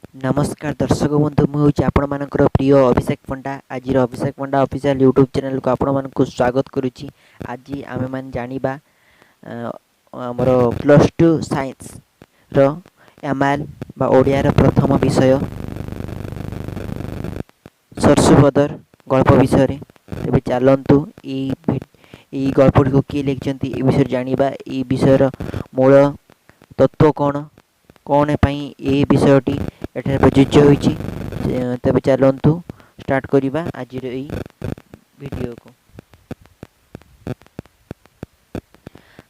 नमस्कार दर्शक बंधु मुझे आपण मानकर प्रिय अभिषेक पंडा आज अभिषेक पंडा ऑफिशियल यूट्यूब चैनल को आपण मानक स्वागत करुच्ची। आज आम मान जानिबा आमर प्लस टू साइंस रो एमआल बा ओडिया रो प्रथम विषय सरसुबदर गल्प विषय रे तेबे चलंतु ई गल्प को किए लिखिछंती ए विषय जानिबा। ई विषय रो मूल तत्व कौन पाई ए विषयटी एठार प्रযোज्य होईची। तबे चलंतु स्टार्ट करिबा आज एई वीडियो को।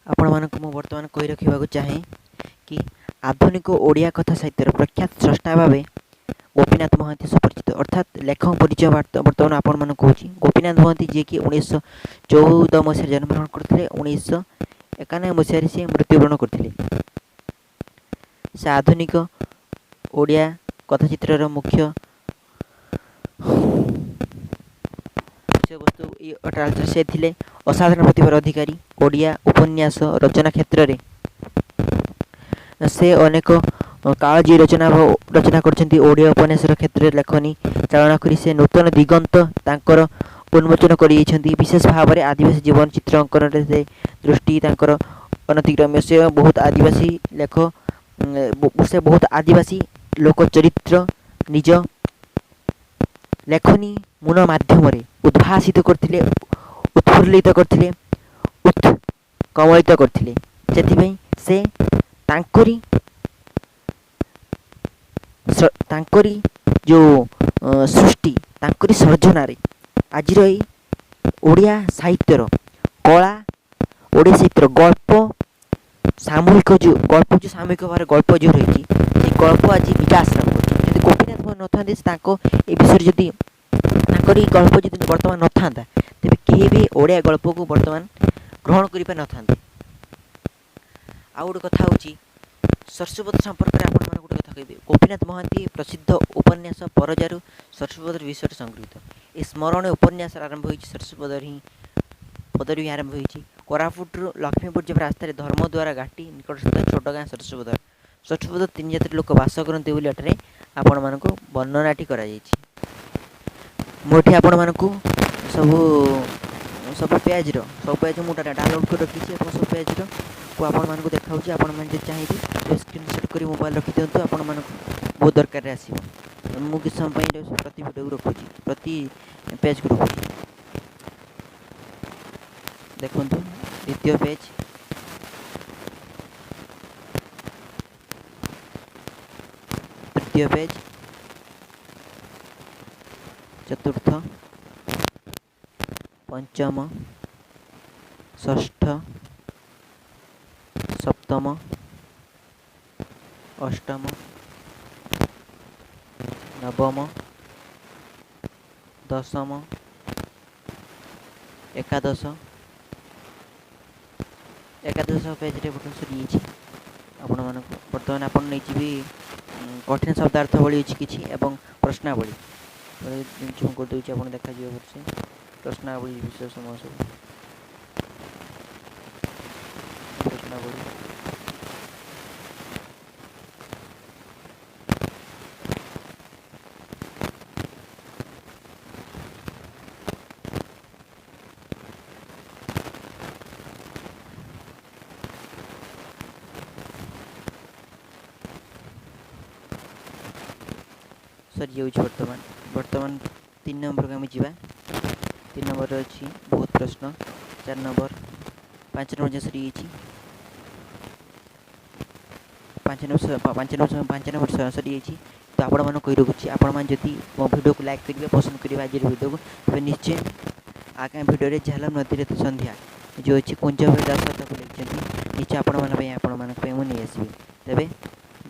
आपण मानक मु वर्तमान कहि रखिबा को चाहे कि आधुनिक ओडिया कथा साहित्य प्रख्यात स्रष्टा भावे गोपीनाथ महांती सुपरिचित अर्थात लेखक परिचय वर्तमान आपण मानक कहूची। गोपीनाथ महांती जे कि 1914 मसीह जन्म ग्रहण करथिले, 1991 मसीह से मृत्युवरण करथिले। से आधुनिक ओडिया कथाचित्र मुख्य विषय वस्तु से थिले असाधारण प्रतिभार अधिकारी। ओडिया उपन्यास रचना क्षेत्र रे से अनेक कालजी रचना करछंती। ओडिया उपन्यास क्षेत्र लेखनी चालना करी से नूतन दिगंत तांकर उन्मोचन करिसेंती। विशेष भाव में आदिवासी जीवन चित्र अंकन रे से दृष्टि तांकर अनतिक्रम्य। से बहुत आदिवासी लेख से बहुत आदिवासी लोक चरित्र निज लेखनी मूल माध्यम रे उद्भासित करथिले, उत्फुल्लित करथिले, उत्कमलित करथिले। जेथिबई से तांकरी जो सृष्टि तांकरी सर्जना रे आज ओडिया साहित्यर कला ओडिया साहित्यर गल्प सामूहिक जो सामूहिक भाव गल्प जो रही गल्प आज विकास लाभ कर। गोपीनाथ न था ए विषय जदि गल्प जब बर्तमान न था तेज कहीं भी ओडिया गल्प को बर्तमान ग्रहण कर न था। आउ गोटे कथा हूँ सरसुबद संपर्क में आपण गोटे कथा कहे। गोपीनाथ महांती प्रसिद्ध उपन्यास परजारू सरसुबदर विषय संगृहीत। ए स्मरण उपन्यास आरंभ हो सरसुबदर ही पदर भी आरंभ हो कोरापुट लक्ष्मीपुर जब रास्तार धर्मद्वारा घाटी निकटस्थ छोट गाँ सरसुबदर। सरसुबदर 3 जाति लोक बास करते एठारे आपण मानक वर्णनाटी करा जायछि। मोठी आपण मानक सब पेज मुझे डाउनलोड कर रखी सब पेज को आपण मानक देखा आपण मैंने चाहिए स्क्रीनशॉट कर मोबाइल रखी दिंतु आपण मानक बहुत दरकार आसो। मु किस समय प्रति वीडियो को रखुची प्रति पेज को रखुची। देखो द्वितीय पेज तृतीय पेज चतुर्थ पंचम षष्ठ सप्तम अष्टम नवम दशम एकादश पेज रे बटन सरी आपण मानक बर्तमान आपण नहीं भी कठिन शब्दार्थ बड़ी अच्छी किसी एवं प्रश्नावली कर दूसरी आप देखा भरसे प्रश्नावली विषय समय सब प्रश्नावली सरी जाऊँ। बर्तमान 3 नंबर को आम जा 3 नंबर अच्छी बहुत प्रश्न 4 नंबर 5 नंबर सरी 5 नंबर सरी तो आपण मान कही रखुच्छी। आपण मैंने जदि मो वीडियो को लाइक करेंगे पसंद करेंगे आज वीडियो को तेज निश्चय आगे वीडियो झालम नदी संध्या जो अच्छी कुंज भाई दास को लिखिं निश्चय आपण मुझे आसबि। तेरे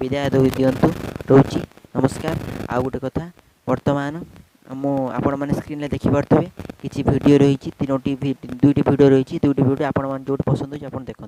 विदाय दिंतु रोची नमस्कार। आ गोटे कथा वर्तमान आपण मैंने स्क्रीन में देखिपे किसी वीडियो रही 2टी वीडियो रही 2टी वीडियो आपण जो पसंद हो देखु।